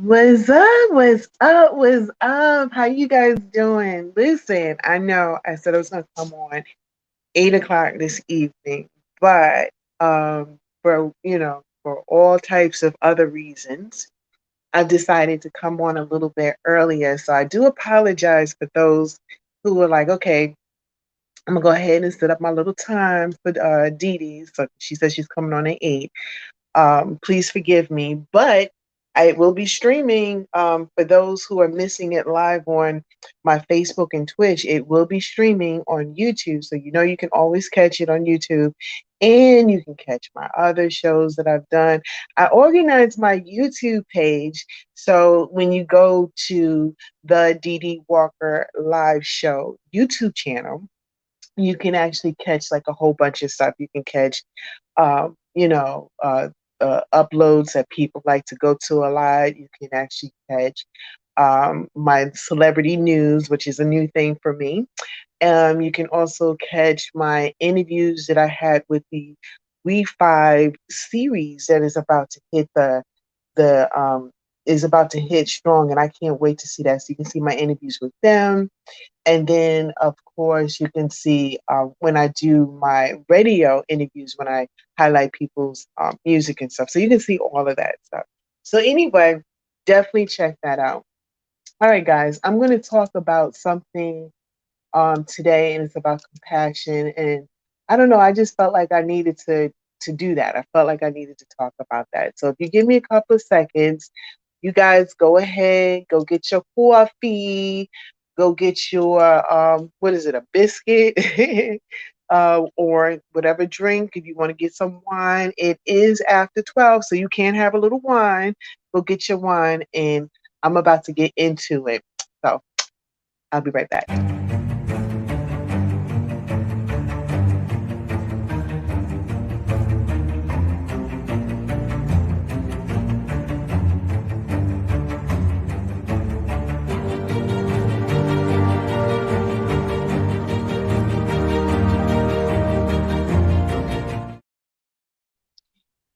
What's up? What's up? What's up? How you guys doing? Listen, I know I said I was gonna come on 8 o'clock this evening, but for all types of other reasons, I've decided to come on a little bit earlier. So I do apologize for those who were like, okay, I'm gonna go ahead and set up my little time for Dee Dee. So she says she's coming on at 8. Please forgive me, but I will be streaming for those who are missing it live on my Facebook and Twitch. It will be streaming on YouTube, so you know you can always catch it on YouTube, and you can catch my other shows that I've done. I organized my YouTube page, so when you go to the Dee Dee Walker Live Show YouTube channel, you can actually catch like a whole bunch of stuff. You can catch, um, you know, uh, uploads that people like to go to a lot. You can actually catch my celebrity news, which is a new thing for me. You can also catch my interviews that I had with the We5 series that is about to hit the is about to hit strong, and I can't wait to see that. So you can see my interviews with them, and then, of course, you can see when I do my radio interviews, when I highlight people's music and stuff. So you can see all of that stuff. So, anyway, definitely check that out. All right, guys, I'm going to talk about something today, and it's about compassion. And I don't know, I just felt like I needed to do that. I felt like I needed to talk about that. So, if you give me a couple of seconds, you guys go ahead, go get your coffee, go get your what is it, a biscuit, or whatever drink. If you want to get some wine, it is after 12, so you can have a little wine. Go get your wine, and I'm about to get into it. So I'll be right back.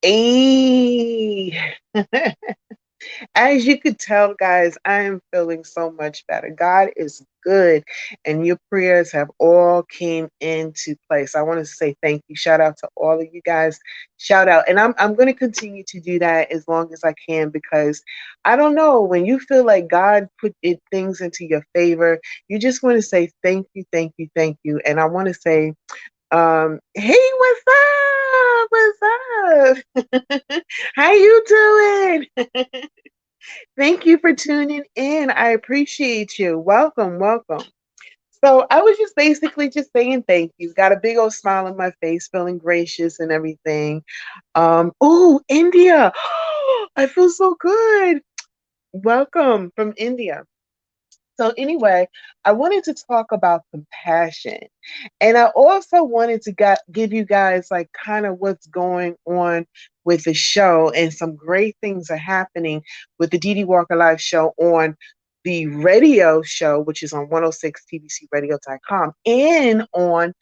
Hey. As you could tell, guys, I am feeling so much better. God is good, and your prayers have all came into place. I want to say thank you. Shout out to all of you guys. Shout out, and I'm going to continue to do that as long as I can, because I don't know, when you feel like God put things into your favor, you just want to say thank you, thank you, thank you. And I want to say, hey, what's up? What's up? How you doing? Thank you for tuning in. I appreciate you. Welcome, welcome. So I was just basically just saying thank you. Got a big old smile on my face, feeling gracious and everything. Oh, India. I feel so good. Welcome from India. So anyway, I wanted to talk about compassion. And I also wanted to give you guys like kind of what's going on with the show, and some great things are happening with the Dee Dee Walker Live show on the radio show, which is on 106tbcradio.com, and on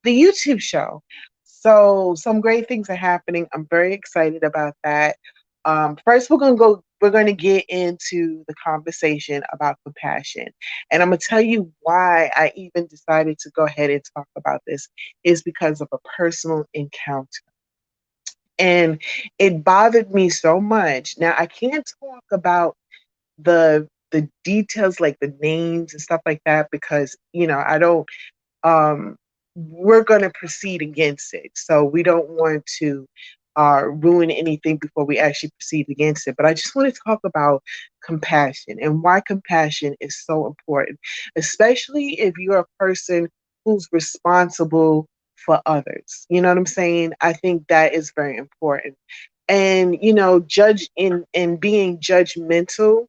the YouTube show. So some great things are happening. I'm very excited about that. First, we're going to get into the conversation about compassion. And I'm going to tell you why I even decided to go ahead and talk about this is because of a personal encounter. And it bothered me so much. Now, I can't talk about the details, like the names and stuff like that, because, I don't um, we're going to proceed against it. So we don't want to ruin anything before we actually proceed against it. But I just want to talk about compassion and why compassion is so important, especially if you're a person who's responsible for others. You know what I'm saying? I think that is very important. And, judge in being judgmental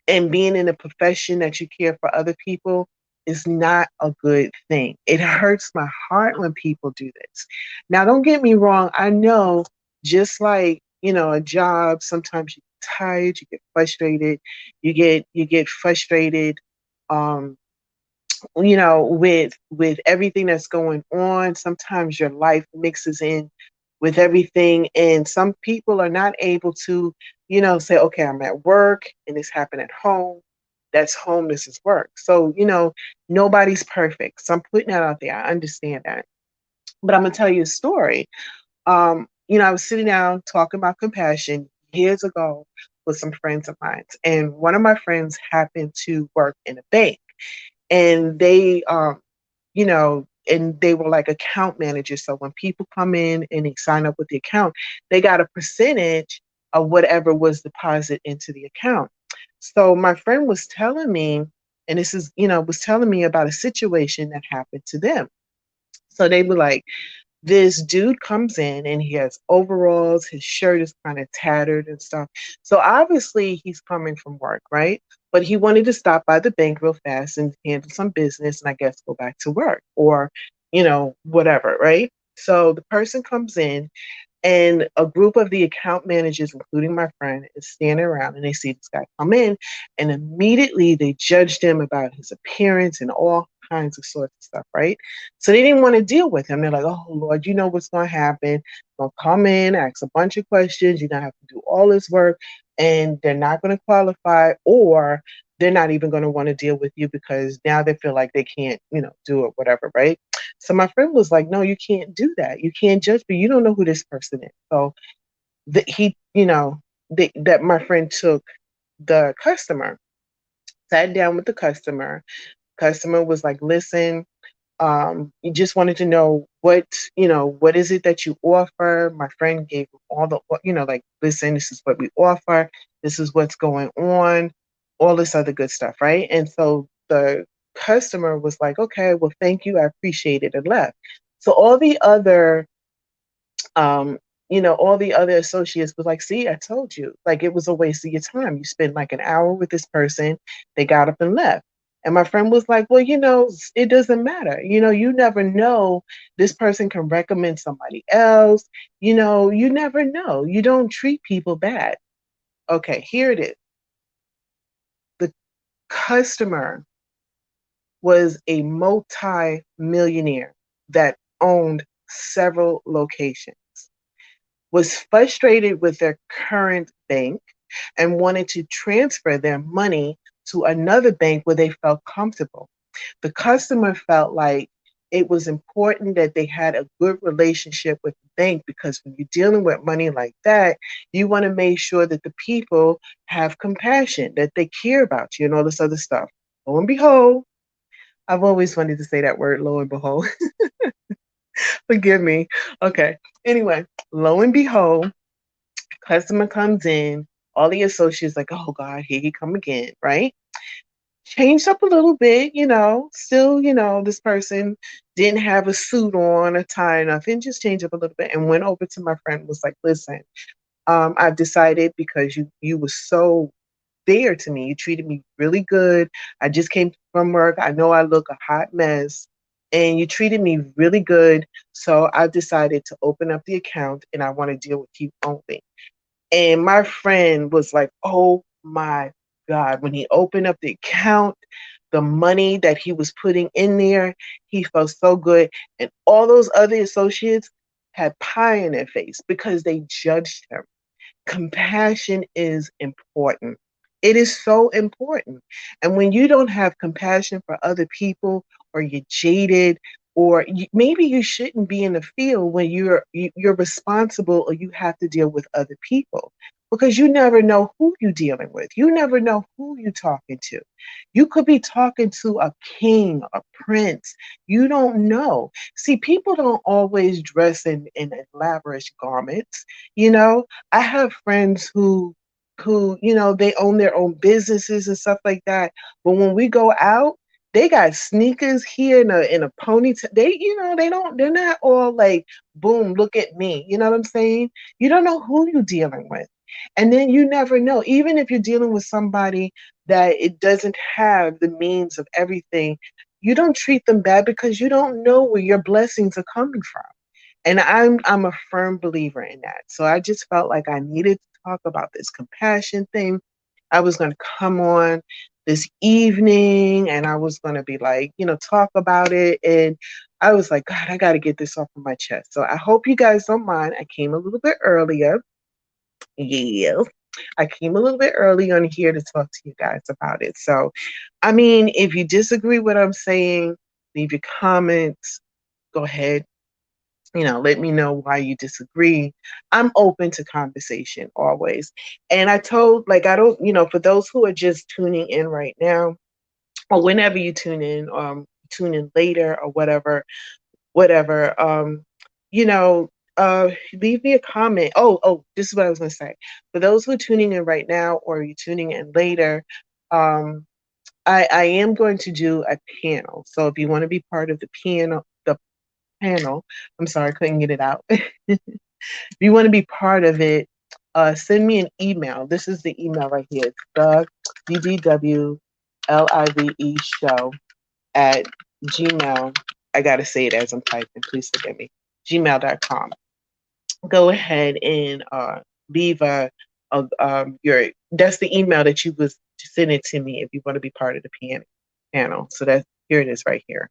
and being in a profession that you care for other people is not a good thing. It hurts my heart when people do this. Now, don't get me wrong. I know, just like, a job, sometimes you get tired, you get frustrated, you get frustrated, um, with everything that's going on. Sometimes your life mixes in with everything, and some people are not able to say, okay, I'm at work and this happened at home. That's home, this is work. So, nobody's perfect. So I'm putting that out there. I understand that. But I'm gonna tell you a story. I was sitting down talking about compassion years ago with some friends of mine, and one of my friends happened to work in a bank, and they were like account managers. So when people come in and they sign up with the account, they got a percentage of whatever was deposited into the account. So my friend was telling me, and was telling me about a situation that happened to them. So they were like, this dude comes in and he has overalls, his shirt is kind of tattered and stuff. So obviously he's coming from work, right? But he wanted to stop by the bank real fast and handle some business and I guess go back to work or, whatever, right? So the person comes in and a group of the account managers, including my friend, is standing around and they see this guy come in and immediately they judged him about his appearance and all kinds of sorts of stuff, right? So they didn't want to deal with him. They're like, oh Lord, you know what's gonna happen. Gonna come in, ask a bunch of questions, you're gonna have to do all this work, and they're not gonna qualify, or they're not even gonna want to deal with you because now they feel like they can't, do it, whatever, right? So my friend was like, no, you can't do that. You can't judge me. You don't know who this person is. So that my friend took the customer, sat down with the customer. Customer was like, listen, you just wanted to know what is it that you offer. My friend gave all the, like, listen, this is what we offer. This is what's going on, all this other good stuff, right? And so the customer was like, okay, well, thank you. I appreciate it, and left. So um, all the other associates was like, see, I told you, like it was a waste of your time. You spent like an hour with this person, they got up and left. And my friend was like, well, it doesn't matter. You never know. This person can recommend somebody else. You never know. You don't treat people bad. Okay, here it is. The customer was a multi-millionaire that owned several locations, was frustrated with their current bank and wanted to transfer their money to another bank where they felt comfortable. The customer felt like it was important that they had a good relationship with the bank because when you're dealing with money like that, you want to make sure that the people have compassion, that they care about you and all this other stuff. Lo and behold, I've always wanted to say that word, lo and behold. Forgive me. Okay. Anyway, lo and behold, customer comes in, all the associates like, oh God, here he come again, right? Changed up a little bit, still, this person didn't have a suit on, a tie, nothing, just changed up a little bit and went over to my friend, was like, listen, I've decided because you were so fair to me, you treated me really good. I just came from work. I know I look a hot mess. And you treated me really good. So I've decided to open up the account and I want to deal with you only. And my friend was like, oh my God, when he opened up the account, the money that he was putting in there, he felt so good. And all those other associates had pie in their face because they judged him. Compassion is important. It is so important. And when you don't have compassion for other people, or you're jaded, or maybe you shouldn't be in the field when you're responsible or you have to deal with other people because you never know who you're dealing with. You never know who you're talking to. You could be talking to a king, a prince. You don't know. See, people don't always dress in elaborate garments. I have friends who they own their own businesses and stuff like that. But when we go out, they got sneakers here in a ponytail. They're not all like, boom, look at me. You know what I'm saying? You don't know who you're dealing with. And then you never know, even if you're dealing with somebody that it doesn't have the means of everything, you don't treat them bad because you don't know where your blessings are coming from. And I'm a firm believer in that. So I just felt like I needed to talk about this compassion thing. I was going to come on this evening and I was going to be like, talk about it. And I was like, God, I got to get this off of my chest. So I hope you guys don't mind. I came a little bit earlier. Yeah. I came a little bit early on here to talk to you guys about it. So, I mean, if you disagree with what I'm saying, leave your comments. Go ahead, let me know why you disagree. I'm open to conversation always. And I told, like, I don't, for those who are just tuning in right now, or whenever you tune in later or whatever, you know, leave me a comment. This is what I was going to say. For those who are tuning in right now or you tuning in later, um, I am going to do a panel. So if you want to be part of the panel, I'm sorry, I couldn't get it out. If you want to be part of it, send me an email. This is the email right here. It's the DDWLIVE show at Gmail. I got to say it as I'm typing. Please forgive me. Gmail.com. Go ahead and leave your, that's the email that you was send it to me if you want to be part of the panel. So that's, here it is right here.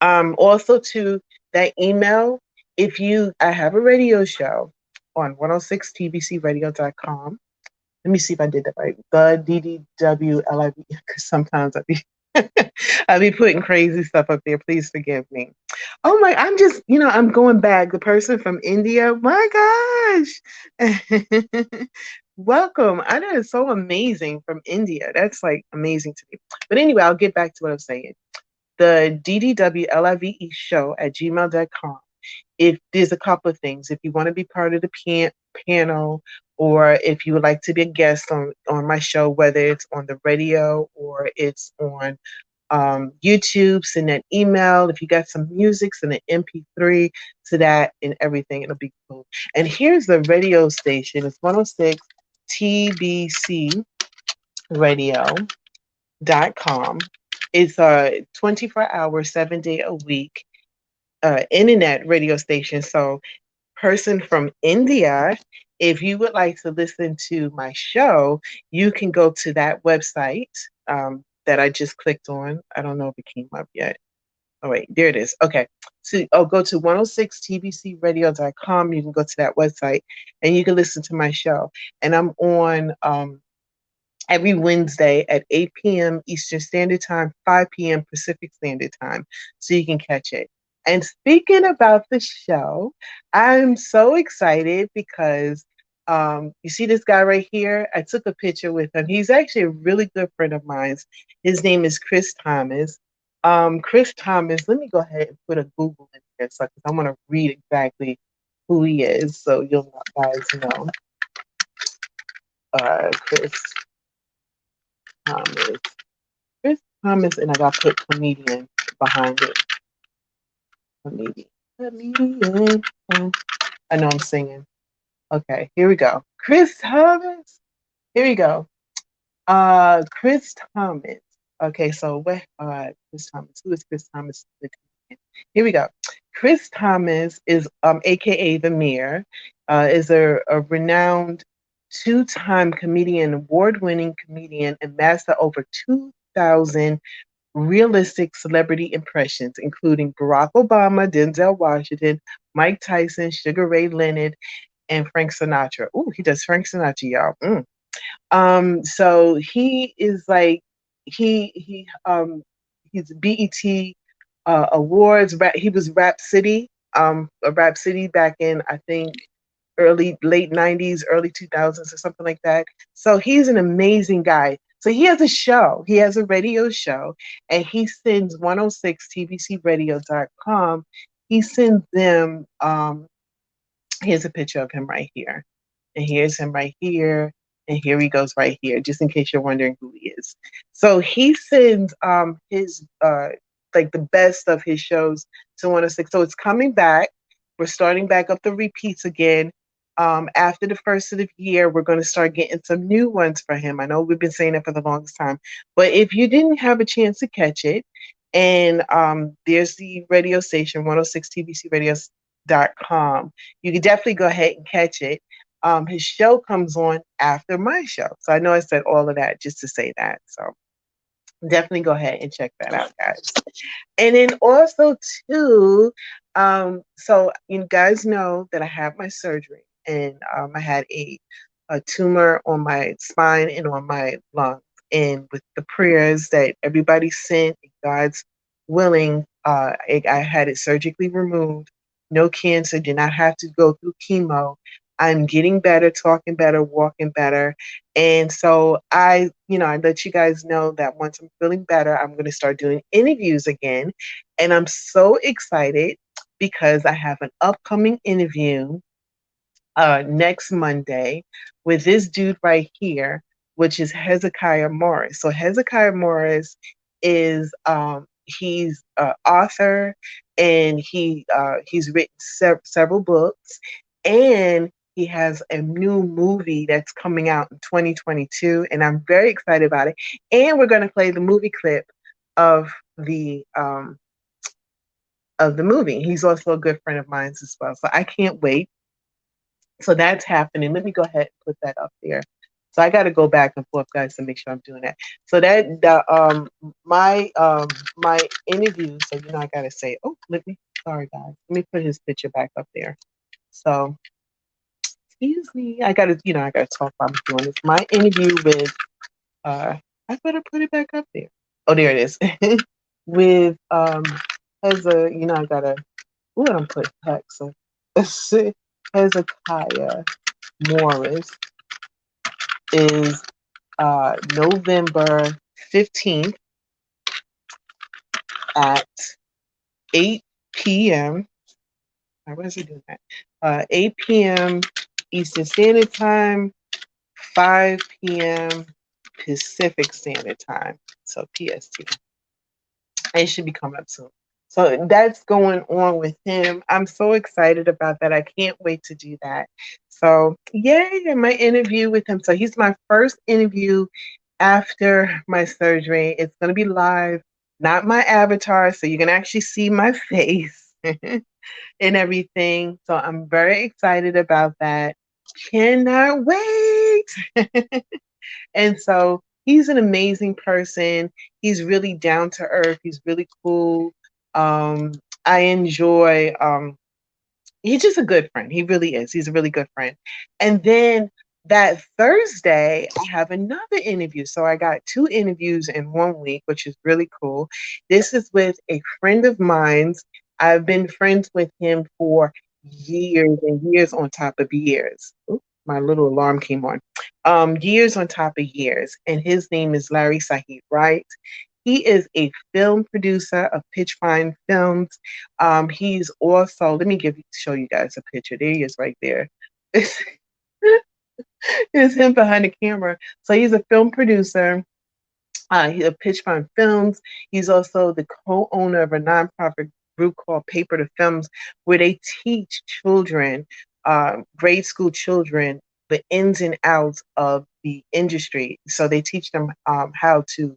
Also to that email, I have a radio show on 106tbcradio.com. Let me see if I did that right. The DDWLIV, because sometimes I be putting crazy stuff up there. Please forgive me. Oh my, I'm going back. The person from India, my gosh. Welcome. I know it's so amazing from India. That's like amazing to me. But anyway, I'll get back to what I'm saying. The DDWLIVE show at gmail.com. If there's a couple of things, if you want to be part of the panel, or if you would like to be a guest on my show, whether it's on the radio or it's on YouTube, send that email. If you got some music, send an MP3 to that and everything. It'll be cool. And here's the radio station. It's 106 TBC Radio.com. It's a 24-hour, 7-day a week internet radio station. So, person from India, if you would like to listen to my show, you can go to that website that I just clicked on. I don't know if it came up yet. Oh, wait, there it is. Okay. So, go to 106tbcradio.com. You can go to that website and you can listen to my show. And I'm on every Wednesday at 8 p.m. Eastern Standard Time, 5 p.m. Pacific Standard Time, so you can catch it. And speaking about the show, I'm so excited because you see this guy right here? I took a picture with him. He's actually a really good friend of mine. His name is Chris Thomas. Chris Thomas, let me go ahead and put a Google in there because I want to read exactly who he is so you'll guys know. Chris Thomas. Chris Thomas, and I got to put comedian behind it. Comedian. I know I'm singing. Okay, here we go. Chris Thomas. Here we go. Chris Thomas. Okay, so what? Chris Thomas. Who is Chris Thomas? Here we go. Chris Thomas is, AKA the Mayor, is a renowned two-time comedian, award-winning comedian, and master over 2,000 realistic celebrity impressions, including Barack Obama, Denzel Washington, Mike Tyson, Sugar Ray Leonard, and Frank Sinatra. Ooh, he does Frank Sinatra, y'all. So he is like he's BET awards. He was Rap City, a Rap City back in I think late 90s, early 2000s or something like that. So he's an amazing guy. So he has a show. He has a radio show, and he sends 106tbcradio.com. He sends them. Here's a picture of him right here, and here's him right here, and here he goes right here. Just in case you're wondering who he is. So he sends his like the best of his shows to 106. So it's coming back. We're starting back up the repeats again. After the first of the year, we're going to start getting some new ones for him. I know we've been saying it for the longest time, but if you didn't have a chance to catch it, and there's the radio station 106tbcradio.com, you can definitely go ahead and catch it. His show comes on after my show, so I know I said all of that just to say that. So definitely go ahead and check that out, guys. And then also too, so you guys know that I had my surgery, and I had a a tumor on my spine and on my lungs. And with the prayers that everybody sent, God's willing, I had it surgically removed. No cancer, did not have to go through chemo. I'm getting better, talking better, walking better. And so I let you guys know that once I'm feeling better, I'm going to start doing interviews again. And I'm so excited because I have an upcoming interview next Monday with this dude right here, which is Hezekiah Morris. So Hezekiah Morris is he's an author, and he's written several books, and he has a new movie that's coming out in 2022, and I'm very excited about it. And we're going to play the movie clip of the movie. He's also a good friend of mine as well, so I can't wait. So that's happening. Let me go ahead and put that up there. So I got to go back and forth, guys, to make sure I'm doing that. So that my interview. So I got to say, oh, sorry guys, let me put his picture back up there. So excuse me, I gotta talk while I'm doing this. My interview with I better put it back up there. Oh, there it is. With as a I gotta I'm put text. So Hezekiah Morris is November 15th at 8 p.m. What is he doing that? 8 p.m. Eastern Standard Time, 5 p.m. Pacific Standard Time. So PST. It should be coming up soon. So that's going on with him. I'm so excited about that. I can't wait to do that. So yay, my interview with him. So he's my first interview after my surgery. It's going to be live, not my avatar. So you can actually see my face and everything. So I'm very excited about that. Cannot wait. And so he's an amazing person. He's really down to earth. He's really cool. I enjoy he's just a good friend. He really is. He's a really good friend. And then that Thursday, I have another interview. So I got 2 interviews in 1 week, which is really cool. This is with a friend of mine's. I've been friends with him for years and years on top of years. Oops, my little alarm came on. Years on top of years. And his name is Larry Sahid, right? He is a film producer of Pitch Fine Films. He's also, let me show you guys a picture. There he is right there. It's him behind the camera. So he's a film producer. He's a Pitch Fine Films. He's also the co-owner of a nonprofit group called Paper to Films, where they teach children, grade school children, the ins and outs of the industry. So they teach them how to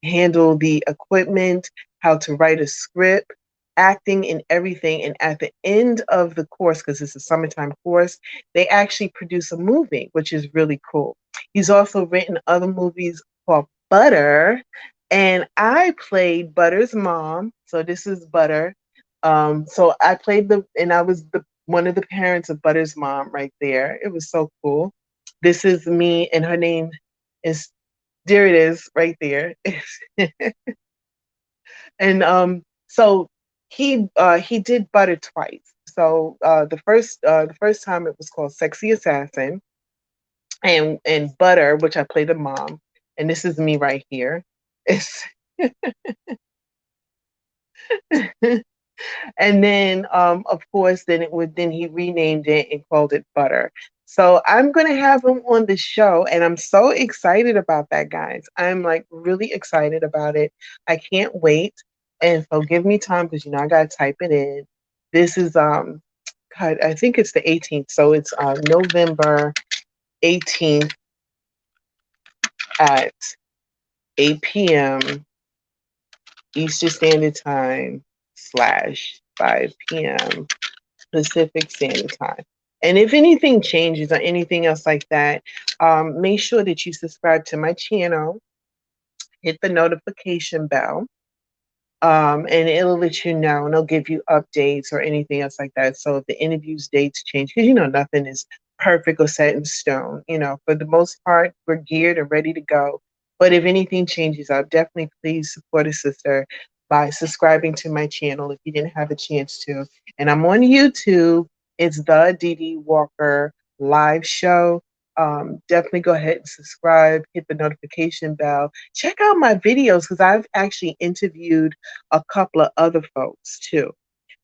handle the equipment, how to write a script, acting, and everything. And at the end of the course, because it's a summertime course, they actually produce a movie, which is really cool. He's also written other movies called Butter, and I played Butter's mom. So this is Butter. So I played and I was one of the parents of Butter's mom right there. It was so cool. This is me, and her name is, there it is right there. And so he did Butter twice. So the first time it was called Sexy Assassin, and Butter, which I played the mom, and this is me right here. It's And then, of course, then he renamed it and called it Butter. So I'm gonna have him on the show, and I'm so excited about that, guys. I'm like really excited about it. I can't wait. And so give me time, because I gotta type it in. This is God, I think it's the 18th. So it's November 18th at 8 p.m. Eastern Standard Time / 5 p.m. Pacific Standard Time. And if anything changes or anything else like that, make sure that you subscribe to my channel, hit the notification bell, and it'll let you know, and it'll give you updates or anything else like that. So if the interviews dates change, because nothing is perfect or set in stone. You know, for the most part, we're geared and ready to go. But if anything changes, I'll definitely please support a sister by subscribing to my channel if you didn't have a chance to. And I'm on YouTube. It's the Dee Walker live show. Definitely go ahead and subscribe, hit the notification bell. Check out my videos because I've actually interviewed a couple of other folks too.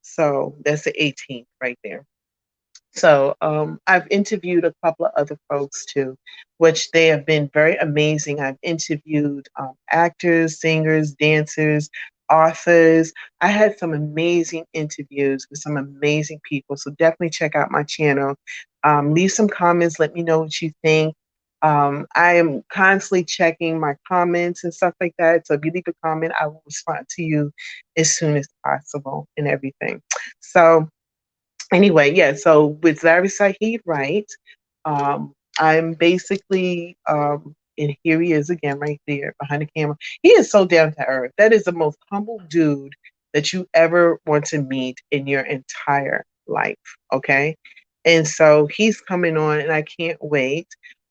So that's the 18th right there. So I've interviewed a couple of other folks too, which they have been very amazing. I've interviewed actors, singers, dancers, authors. I had some amazing interviews with some amazing people. So definitely check out my channel. Leave some comments. Let me know what you think. I am constantly checking my comments and stuff like that. So if you leave a comment, I will respond to you as soon as possible and everything. So anyway, yeah, so with Larry Saeed Wright, I'm basically, and here he is again right there behind the camera. He is so down to earth. That is the most humble dude that you ever want to meet in your entire life. Okay. And so he's coming on, and I can't wait.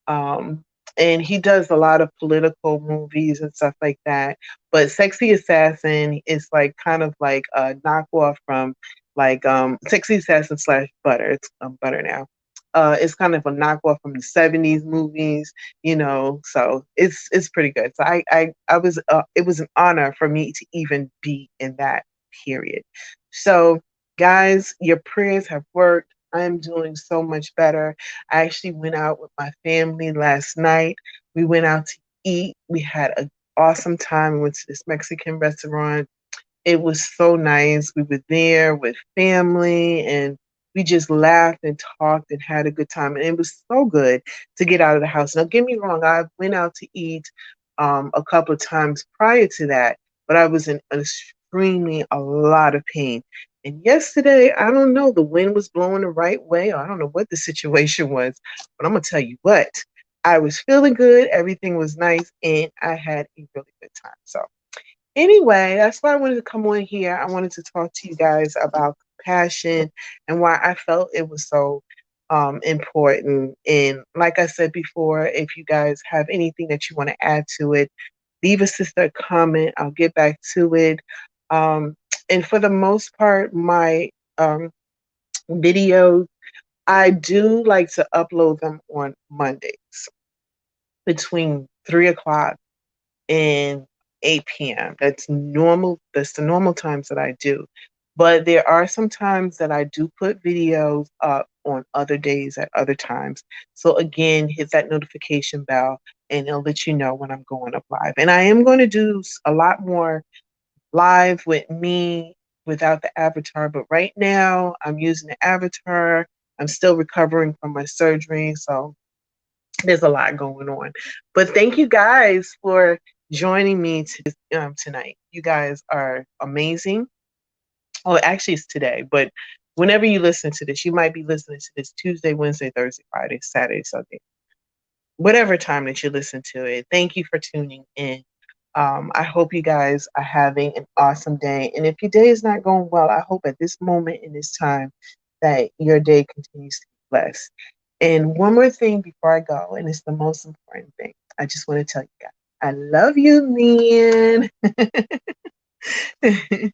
Um, and he does a lot of political movies and stuff like that. But Sexy Assassin is like kind of like a knockoff from like Sexy Assassin slash Butter. It's Butter now. It's kind of a knockoff from the '70s movies, you know. So it's pretty good. So I was it was an honor for me to even be in that period. So guys, your prayers have worked. I am doing so much better. I actually went out with my family last night. We went out to eat. We had an awesome time. We went to this Mexican restaurant. It was so nice. We were there with family, and we just laughed and talked and had a good time. And it was so good to get out of the house. Now, get me wrong, I went out to eat a couple of times prior to that, but I was in extremely a lot of pain. And yesterday, I don't know, the wind was blowing the right way, or I don't know what the situation was, but I'm going to tell you what, I was feeling good. Everything was nice, and I had a really good time. So, anyway, that's why I wanted to come on here. I wanted to talk to you guys about compassion and why I felt it was so important. And like I said before, if you guys have anything that you want to add to it, leave a sister a comment. I'll get back to it. Um, and for the most part, my videos, I do like to upload them on Mondays between 3 o'clock and 8 p.m. That's normal. That's the normal times that I do. But there are some times that I do put videos up on other days at other times. So again, hit that notification bell and it'll let you know when I'm going up live. And I am going to do a lot more live with me without the avatar. But right now, I'm using the avatar. I'm still recovering from my surgery. So there's a lot going on. But thank you guys for joining me tonight. You guys are amazing. Oh, actually, it's today, but whenever you listen to this, you might be listening to this Tuesday, Wednesday, Thursday, Friday, Saturday, Sunday, whatever time that you listen to it. Thank you for tuning in. I hope you guys are having an awesome day. And if your day is not going well, I hope at this moment in this time that your day continues to be blessed. And one more thing before I go, and it's the most important thing. I just want to tell you guys, I love you, man.